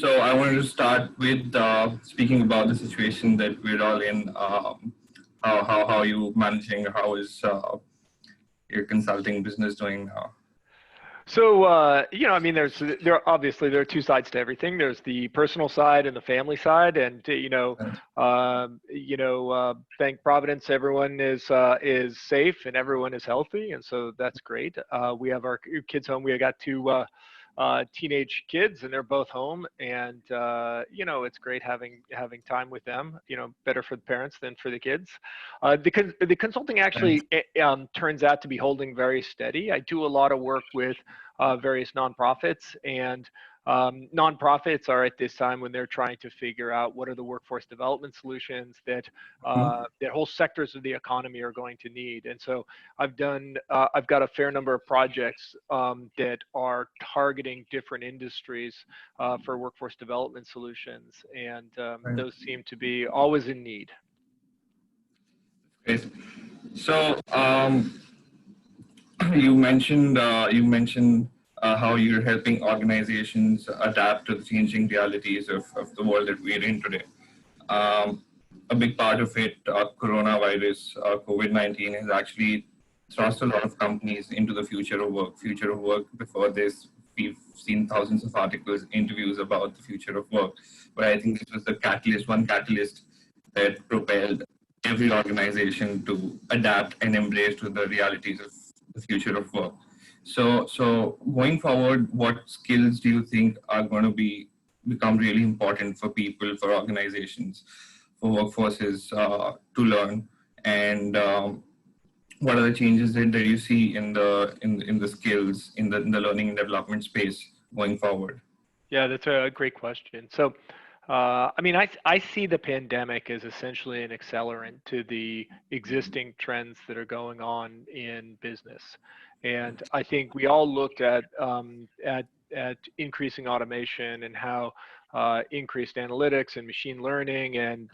So I wanted to start with speaking about the situation that we're all in. How are you managing? How is your consulting business doing now? So, there are two sides to everything. There's the personal side and the family side, and thank Providence, everyone is safe and everyone is healthy, and so that's great. We have our kids home. We got two teenage kids, and they're both home, and it's great having time with them. Better for the parents than for the kids. The consulting actually turns out to be holding very steady. I do a lot of work with various nonprofits, and nonprofits are at this time when they're trying to figure out what are the workforce development solutions that that whole sectors of the economy are going to need. And so I've got a fair number of projects that are targeting different industries for workforce development solutions, and those seem to be always in need. Great. So you mentioned how you're helping organizations adapt to the changing realities of the world that we're in today. A big part of it, coronavirus, COVID-19, has actually thrust a lot of companies into the future of work. Future of work. Before this, we've seen thousands of articles, interviews about the future of work. But I think this was one catalyst that propelled every organization to adapt and embrace to the realities of the future of work. So going forward, what skills do you think are going to become really important for people, for organizations, for workforces to learn, and what are the changes that you see in the skills in the learning and development space going forward? Yeah, that's a great question. So, I see the pandemic as essentially an accelerant to the existing trends that are going on in business, and I think we all looked at increasing automation and how increased analytics and machine learning and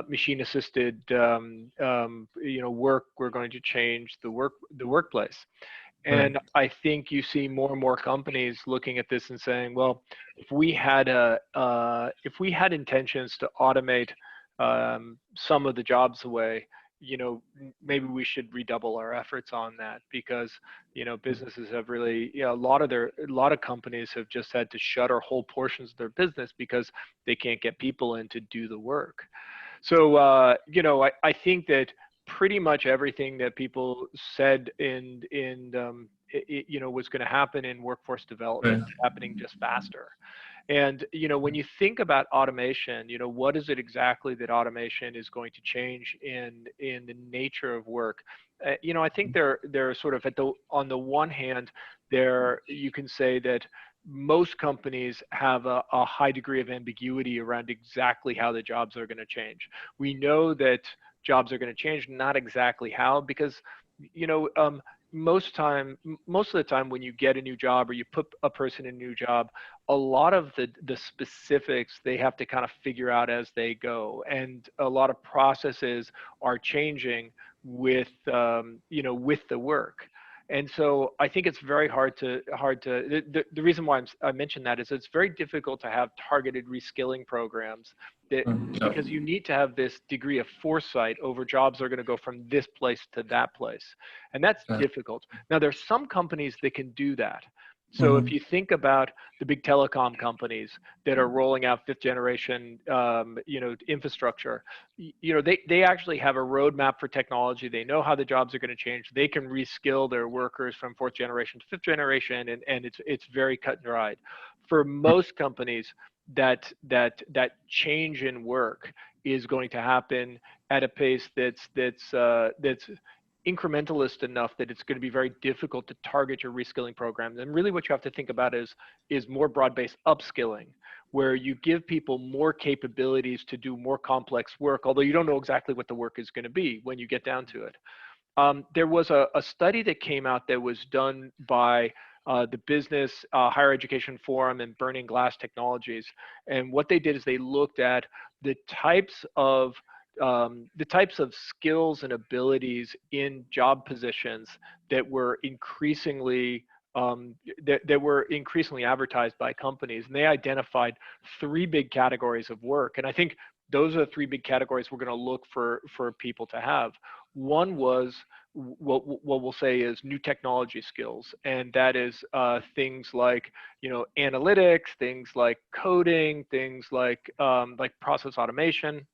machine-assisted work were going to change the workplace. And I think you see more and more companies looking at this and saying, well, if we had intentions to automate some of the jobs away, maybe we should redouble our efforts on that, because businesses have really, a lot of companies have just had to shutter whole portions of their business because they can't get people in to do the work. So I think that pretty much everything that people said was going to happen in workforce development is happening just faster. And when you think about automation, what is it exactly that automation is going to change in the nature of work? I think they're sort of on the one hand, you can say that most companies have a high degree of ambiguity around exactly how the jobs are going to change. We know that jobs are going to change, not exactly how, because most of the time when you get a new job or you put a person in a new job, a lot of the specifics they have to kind of figure out as they go, and a lot of processes are changing with with the work. And so I think it's very hard to the reason why I mentioned that is it's very difficult to have targeted reskilling programs because you need to have this degree of foresight over jobs that are going to go from this place to that place. And that's difficult. Now, there's some companies that can do that. So if you think about the big telecom companies that are rolling out fifth generation, infrastructure, they actually have a roadmap for technology. They know how the jobs are going to change. They can reskill their workers from fourth generation to fifth generation, and it's very cut and dried. For most companies, that change in work is going to happen at a pace that's incrementalist enough that it's going to be very difficult to target your reskilling programs. And really what you have to think about is more broad-based upskilling, where you give people more capabilities to do more complex work, although you don't know exactly what the work is going to be when you get down to it. There was a study that came out that was done by the Business Higher Education Forum and Burning Glass Technologies. And what they did is they looked at the types of skills and abilities in job positions that were increasingly that were increasingly advertised by companies, and they identified three big categories of work. And I think those are the three big categories we're going to look for people to have. One was what we'll say is new technology skills, and that is things like analytics, things like coding, things like process automation.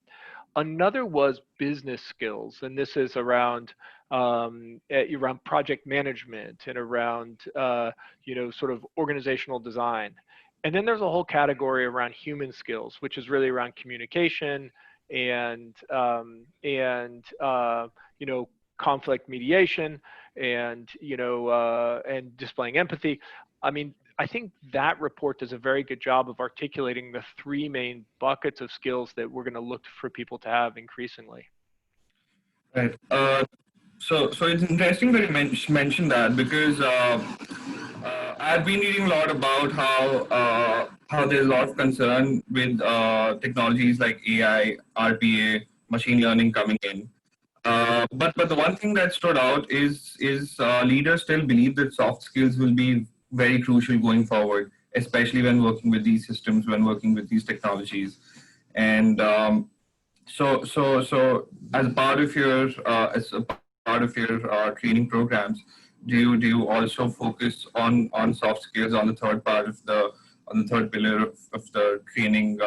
Another was business skills, and this is around around project management and around sort of organizational design. And then there's a whole category around human skills, which is really around communication and conflict mediation and and displaying empathy. I mean, I think that report does a very good job of articulating the three main buckets of skills that we're going to look for people to have increasingly. Right. So it's interesting that you mentioned that because I've been reading a lot about how there's a lot of concern with technologies like AI, RPA, machine learning coming in. But the one thing that stood out is leaders still believe that soft skills will be very crucial going forward, especially when working with these systems, when working with these technologies. And so as a part of your training programs, do you also focus on soft skills on the third part of the third pillar of the training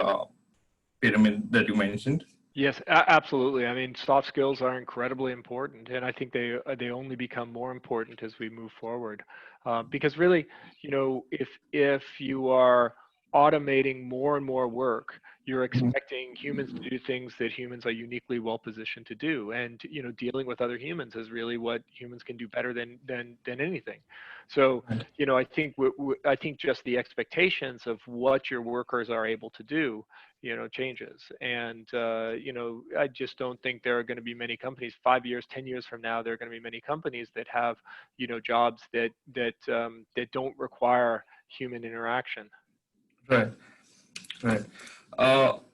pyramid that you mentioned? Yes, absolutely. I mean, soft skills are incredibly important, and I think they only become more important as we move forward. Because really, if you are automating more and more work, you're expecting humans to do things that humans are uniquely well positioned to do, and dealing with other humans is really what humans can do better than anything. So, I think just the expectations of what your workers are able to do changes. And, I just don't think there are going to be many companies 5 years, 10 years from now, there are going to be many companies that have, jobs that don't require human interaction. Right, right.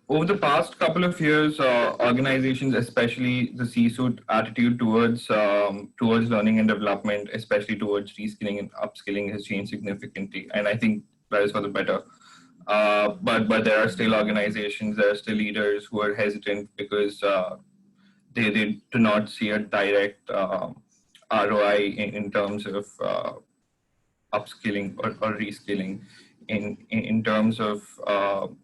Over the past couple of years, organizations, especially the C-suite attitude towards learning and development, especially towards reskilling and upskilling, has changed significantly, and I think that is for the better. But there are still organizations, there are still leaders who are hesitant because they do not see a direct ROI in terms of upskilling or reskilling. In terms of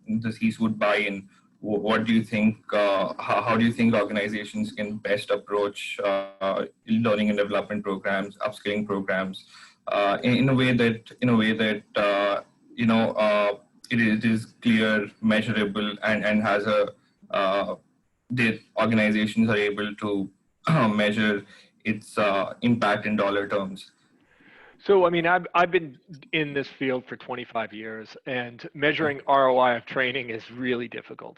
the C-suite buy-in, what do you think? How do you think organizations can best approach learning and development programs, upskilling programs, in a way that it is clear, measurable, and has the organizations are able to measure its impact in dollar terms? So, I mean, I've been in this field for 25 years, and measuring ROI of training is really difficult.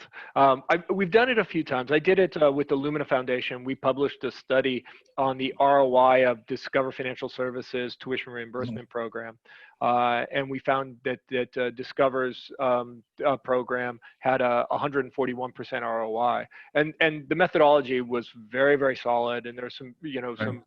We've done it a few times. I did it with the Lumina Foundation. We published a study on the ROI of Discover Financial Services tuition reimbursement program, and we found that Discover's program had a 141% ROI, and the methodology was very, very solid, and there's some some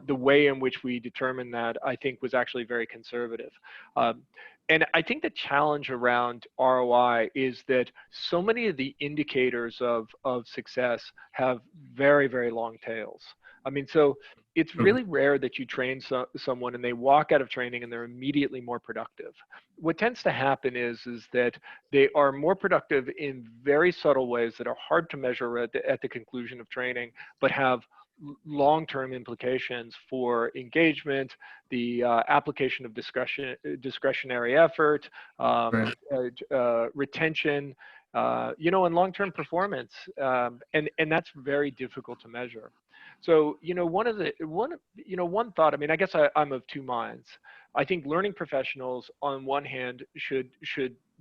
the way in which we determined that, I think, was actually very conservative. And I think the challenge around ROI is that so many of the indicators of success have very, very long tails. I mean, so it's really rare that you train someone and they walk out of training and they're immediately more productive. What tends to happen is that they are more productive in very subtle ways that are hard to measure at the conclusion of training, but have long-term implications for engagement, the application of discretionary effort, retention, and long-term performance, and that's very difficult to measure. So, one thought. I mean, I guess I'm of two minds. I think learning professionals, on one hand, should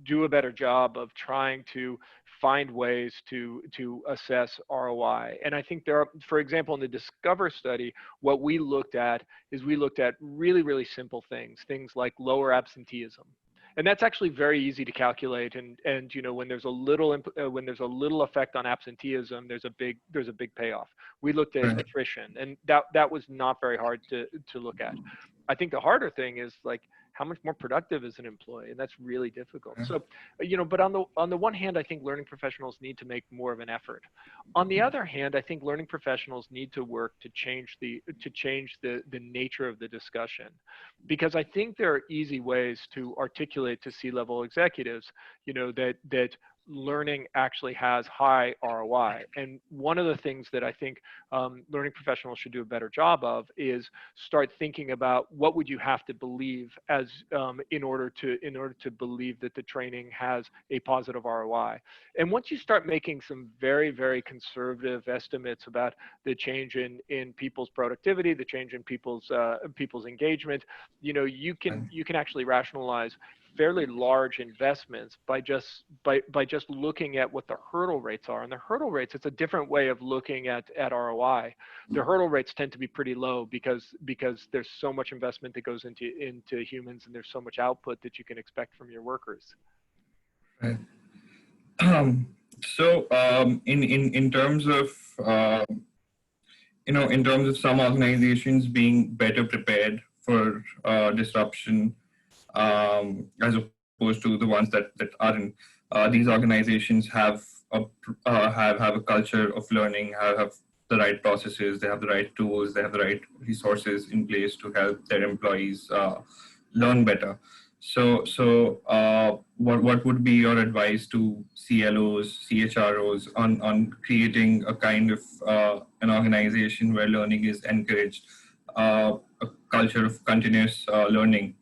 do a better job of trying to find ways to assess ROI. And I think there are, for example, in the Discover study, what we looked at is really, really simple things like lower absenteeism. And that's actually very easy to calculate. And you know, when there's a little effect on absenteeism, there's a big payoff. We looked at Right. attrition, and that was not very hard to look at. I think the harder thing is like, how much more productive is an employee, and that's really difficult. So, you know, but on the one hand, I think learning professionals need to make more of an effort. On the other hand, I think learning professionals need to work to change the nature of the discussion, because I think there are easy ways to articulate to C-level executives, you know, that learning actually has high ROI. And one of the things that I think learning professionals should do a better job of is start thinking about what would you have to believe as in order to believe that the training has a positive ROI. And once you start making some very, very conservative estimates about the change in people's productivity, the change in people's engagement, you know, you can actually rationalize fairly large investments by just looking at what the hurdle rates are. And the hurdle rates, it's a different way of looking at ROI. The hurdle rates tend to be pretty low because there's so much investment that goes into humans, and there's so much output that you can expect from your workers. Right. So in terms of you know, in terms of some organizations being better prepared for disruption, as opposed to the ones that aren't. These organizations have a culture of learning, have the right processes, they have the right tools, they have the right resources in place to help their employees learn better. So what would be your advice to CLOs, CHROs on creating a kind of an organization where learning is encouraged, a culture of continuous learning?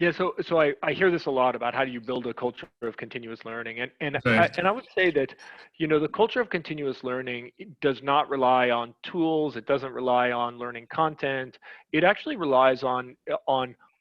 Yeah, so I hear this a lot about how do you build a culture of continuous learning, and Right. I would say that, you know, the culture of continuous learning does not rely on tools. It doesn't rely on learning content. It actually relies on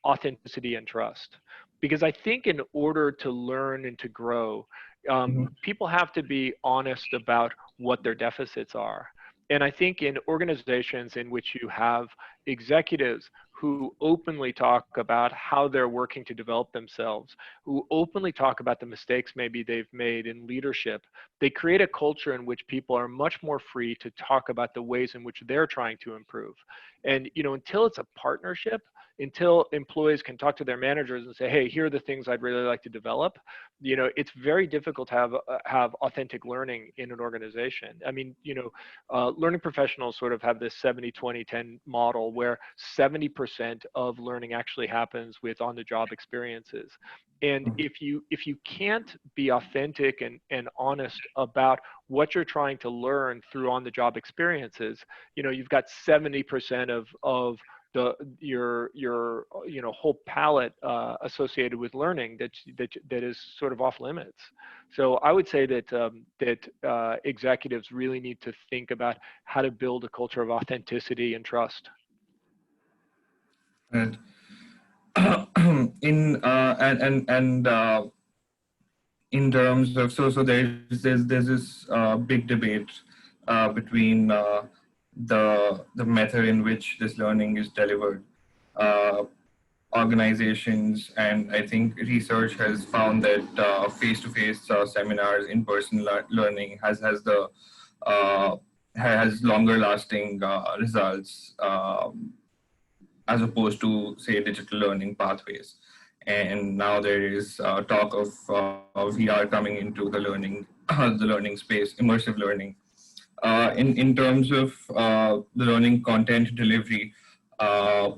authenticity and trust, because I think in order to learn and to grow, Mhm. people have to be honest about what their deficits are. And I think in organizations in which you have executives who openly talk about how they're working to develop themselves, who openly talk about the mistakes maybe they've made in leadership, they create a culture in which people are much more free to talk about the ways in which they're trying to improve. And, you know, until it's a partnership, until employees can talk to their managers and say, hey, here are the things I'd really like to develop, you know, it's very difficult to have authentic learning in an organization. I mean, you know, learning professionals sort of have this 70-20-10 model where 70% of learning actually happens with on-the-job experiences. And if you can't be authentic and honest about what you're trying to learn through on-the-job experiences, you know, you've got 70% of your you know, whole palette associated with learning that is sort of off limits. So I would say that executives really need to think about how to build a culture of authenticity and trust. Right. In in terms of, so there's this big debate between the method in which this learning is delivered. Uh, Organizations, and I think research has found that face-to-face seminars, in-person learning has longer-lasting results, as opposed to, say, digital learning pathways. And now there is talk of VR coming into the learning the learning space, immersive learning. In terms of the learning content delivery, uh,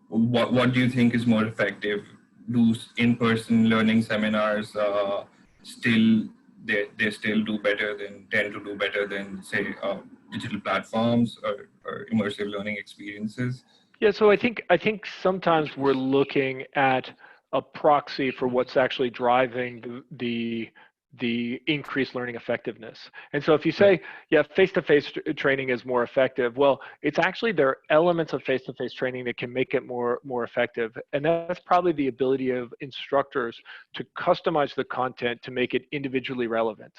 what do you think is more effective? Do in-person learning seminars they still do better than tend to do better than, say, digital platforms or immersive learning experiences? Yeah, so I think sometimes we're looking at a proxy for what's actually driving the increased learning effectiveness. And so if you Right. say, yeah, face-to-face training is more effective, well, it's actually there are elements of face-to-face training that can make it more effective. And that's probably the ability of instructors to customize the content to make it individually relevant.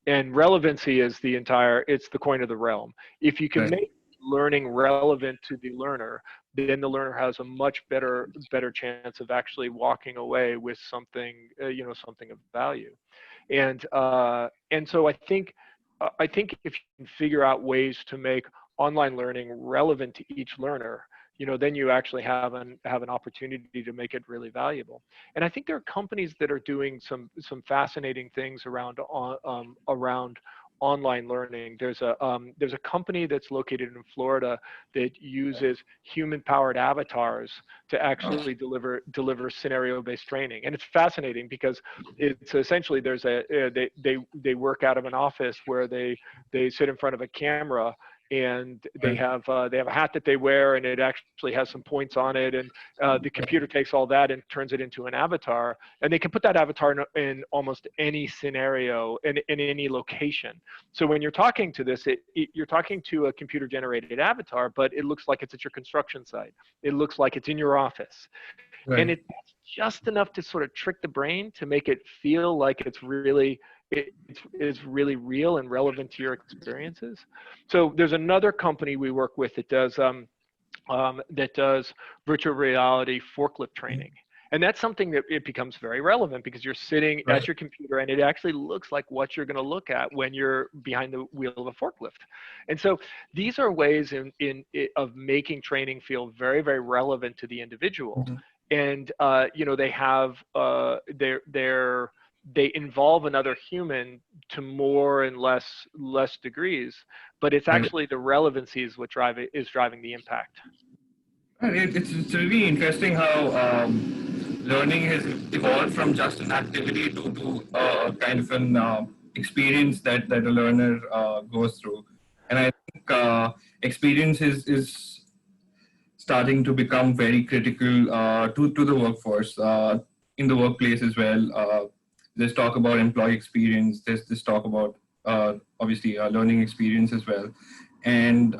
And relevancy is it's the coin of the realm. If you can Right. make learning relevant to the learner, then the learner has a much better chance of actually walking away with something, something of value. And so I think if you can figure out ways to make online learning relevant to each learner, then you actually have an opportunity to make it really valuable. And I think there are companies that are doing some fascinating things around online learning. There's a company that's located in Florida that uses human-powered avatars to actually deliver scenario-based training. And it's fascinating because it's essentially they work out of an office where they sit in front of a camera, and they have a hat that they wear, and it actually has some points on it, and the computer takes all that and turns it into an avatar, and they can put that avatar in almost any scenario in any location. So when you're talking to this, you're talking to a computer generated avatar, but it looks like it's at your construction site. It looks like it's in your office. Right. And it's just enough to sort of trick the brain to make it feel like it's really real and relevant to your experiences. So there's another company we work with that does virtual reality forklift training. And that's something that it becomes very relevant because you're sitting at your computer, and it actually looks like what you're going to look at when you're behind the wheel of a forklift. And so these are ways of making training feel very, very relevant to the individual. And they involve another human to more and less degrees, but it's actually the relevancy is what is driving the impact. It's really interesting how learning has evolved from just an activity to kind of an experience that a learner goes through. And I think experience is starting to become very critical to the workforce, in the workplace as well. There's talk about employee experience. There's this talk about obviously learning experience as well. And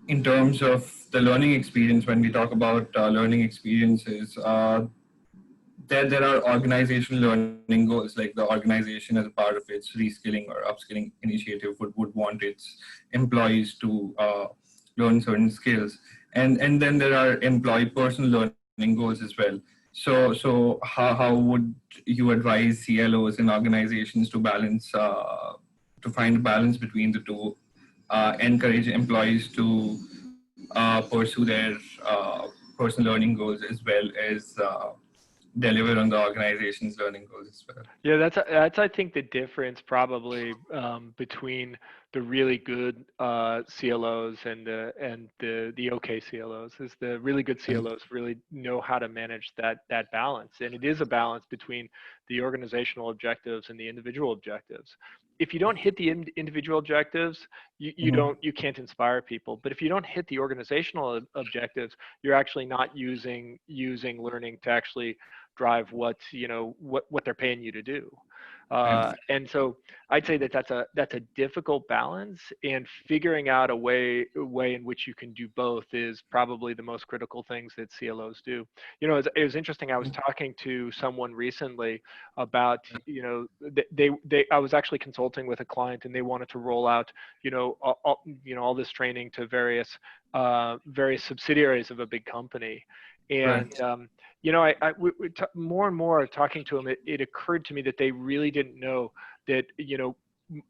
in terms of the learning experience, when we talk about learning experiences, there are organizational learning goals, like the organization as a part of its reskilling or upskilling initiative would want its employees to learn certain skills. And then there are employee personal learning goals as well. So how would you advise CLOs and organizations to balance, to find a balance between the two, encourage employees to pursue their personal learning goals as well as deliver on the organization's learning goals as well? Yeah, that's I think the difference probably between the really good CLOs and the okay CLOs is the really good CLOs really know how to manage that balance, and it is a balance between the organizational objectives and the individual objectives. If you don't hit the individual objectives, you can't inspire people. But if you don't hit the organizational objectives, you're actually not using learning to actually drive what they're paying you to do. And so I'd say that's a difficult balance, and figuring out a way in which you can do both is probably the most critical things that CLOs do. It was interesting. I was talking to someone recently about, I was actually consulting with a client, and they wanted to roll out, all this training to various subsidiaries of a big company. And more and more talking to them, it occurred to me that they really didn't know that,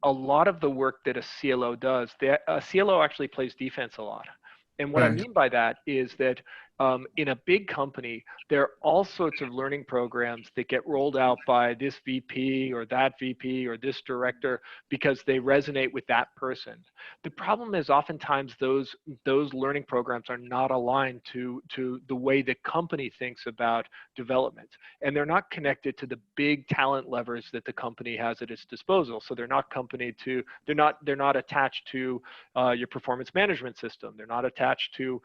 a lot of the work that a CLO does, a CLO actually plays defense a lot. And what I mean by that is that in a big company, there are all sorts of learning programs that get rolled out by this VP or that VP or this director because they resonate with that person. The problem is oftentimes those learning programs are not aligned to the way the company thinks about development, and they're not connected to the big talent levers that the company has at its disposal. So they're not attached to your performance management system. They're not attached to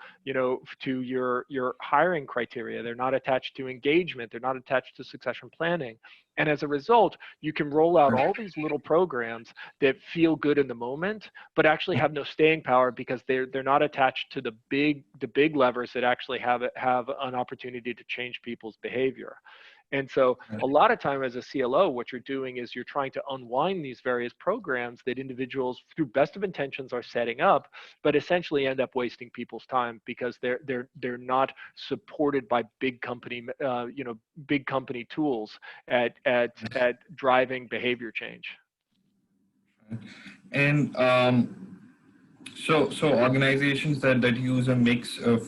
your hiring criteria. They're not attached to engagement. They're not attached to succession planning. And as a result, you can roll out all these little programs that feel good in the moment, but actually have no staying power because they're not attached to the big levers that actually have an opportunity to change people's behavior. And so a lot of time as a CLO, what you're doing is you're trying to unwind these various programs that individuals through best of intentions are setting up, but essentially end up wasting people's time because they're not supported by big company, big company tools at driving behavior change. And so organizations that use a mix of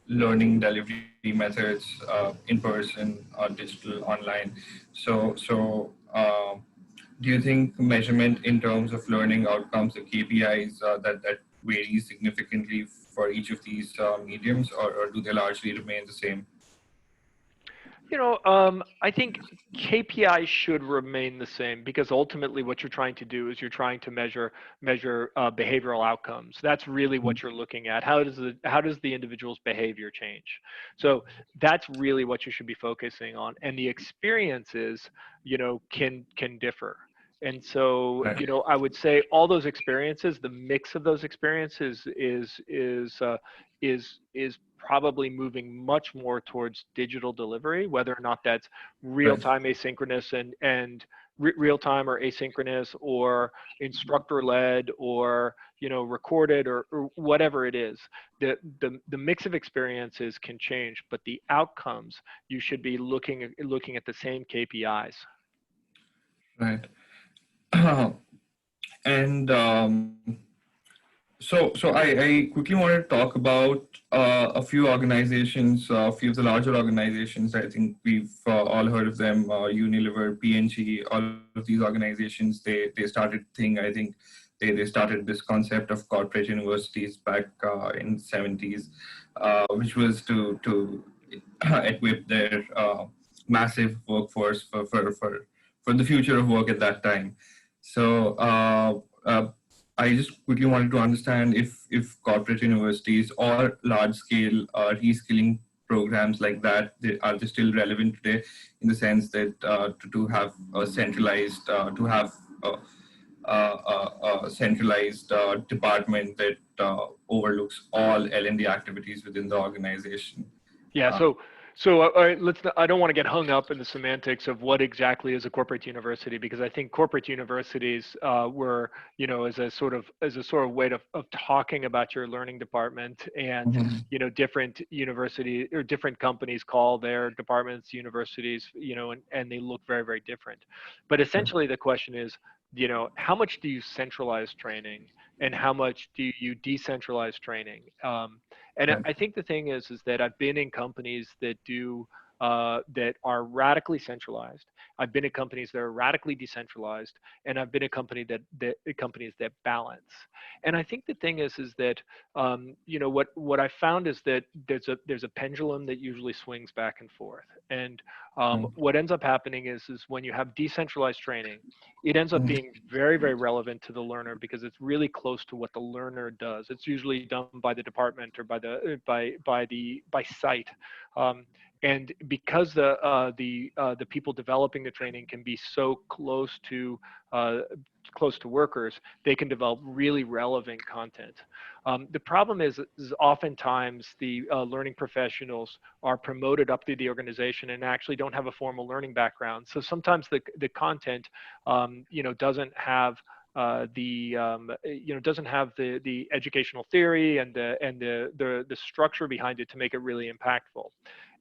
learning delivery methods, in person or digital online. So do you think measurement in terms of learning outcomes, the KPIs, that varies significantly for each of these mediums, or do they largely remain the same? I think KPIs should remain the same because ultimately what you're trying to do is you're trying to measure behavioral outcomes. That's really what you're looking at. How does the individual's behavior change? So that's really what you should be focusing on. And the experiences, can differ. And so, Right. I would say all those experiences, the mix of those experiences is probably moving much more towards digital delivery, whether or not that's Right. real-time asynchronous and real-time or asynchronous or instructor-led or recorded or whatever it is. The mix of experiences can change, but the outcomes you should be looking at the same KPIs. Right. And so I quickly want to talk about a few organizations, a few of the larger organizations. I think we've all heard of them: Unilever, P&G. All of these organizations, they started thing. I think they started this concept of corporate universities back in the 70s, which was to equip their massive workforce for the future of work at that time. So I just quickly wanted to understand if corporate universities or large scale reskilling programs like that, are they still relevant today, in the sense that to have a centralized a centralized department that overlooks all L&D activities within the organization. Yeah. Uh, So let's. I don't want to get hung up in the semantics of what exactly is a corporate university, because I think corporate universities were, as a sort of way of talking about your learning department, and mhm. different university or different companies call their departments universities, and they look very, very different. But essentially, the question is, how much do you centralize training, and how much do you decentralize training? And Right. I think the thing is that I've been in companies that do that are radically centralized. I've been at companies that are radically decentralized, and I've been at companies that balance. And I think the thing is that what I found is that there's a pendulum that usually swings back and forth. And Right. what ends up happening is when you have decentralized training, it ends up Mhm. being very, very relevant to the learner because it's really close to what the learner does. It's usually done by the department or by site. And because the people developing the training can be so uh, close to workers, they can develop really relevant content. The problem is oftentimes the learning professionals are promoted up through the organization and actually don't have a formal learning background. So sometimes the content, doesn't have doesn't have the educational theory and the structure behind it to make it really impactful.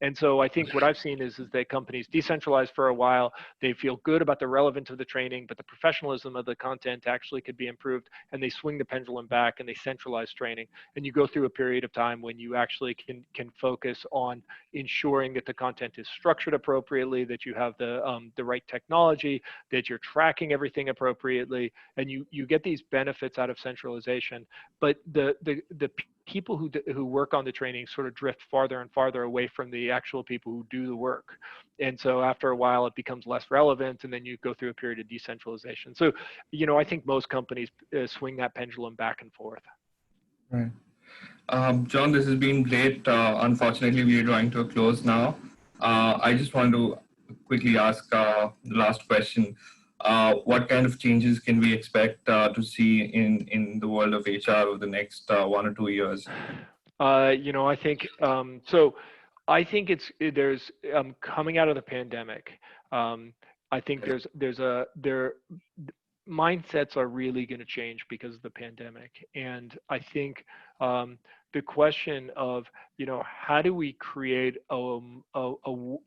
And so I think what I've seen is that companies decentralize for a while. They feel good about the relevance of the training, but the professionalism of the content actually could be improved, and they swing the pendulum back and they centralize training. And you go through a period of time when you actually can focus on ensuring that the content is structured appropriately, that you have the right technology, that you're tracking everything appropriately, and you get these benefits out of centralization. But the people who work on the training sort of drift farther and farther away from the actual people who do the work. And so after a while, it becomes less relevant, and then you go through a period of decentralization. So, I think most companies swing that pendulum back and forth. Right. John, this has been great. Unfortunately, we are drawing to a close now. I just want to quickly ask the last question. What kind of changes can we expect to see in the world of HR over the next 1 or 2 years? I think so. I think there's coming out of the pandemic. I think there mindsets are really going to change because of the pandemic, and I think the question of how do we create a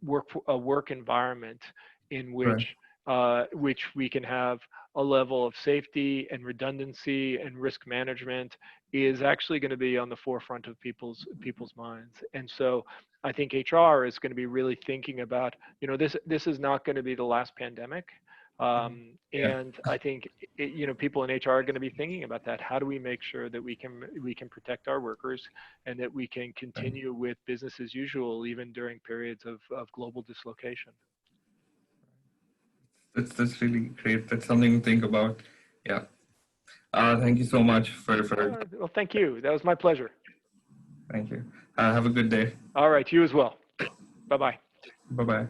work environment in Right. which we can have a level of safety and redundancy and risk management is actually going to be on the forefront of people's minds. And so I think HR is going to be really thinking about, this is not going to be the last pandemic. Yeah. And I think, people in HR are going to be thinking about that. How do we make sure that we can protect our workers and that we can Right. continue with business as usual, even during periods of global dislocation? That's really great. That's something to think about. Yeah. Thank you so much for Well, thank you. That was my pleasure. thank you. Have a good day. All right. You as well. Bye-bye. Bye bye.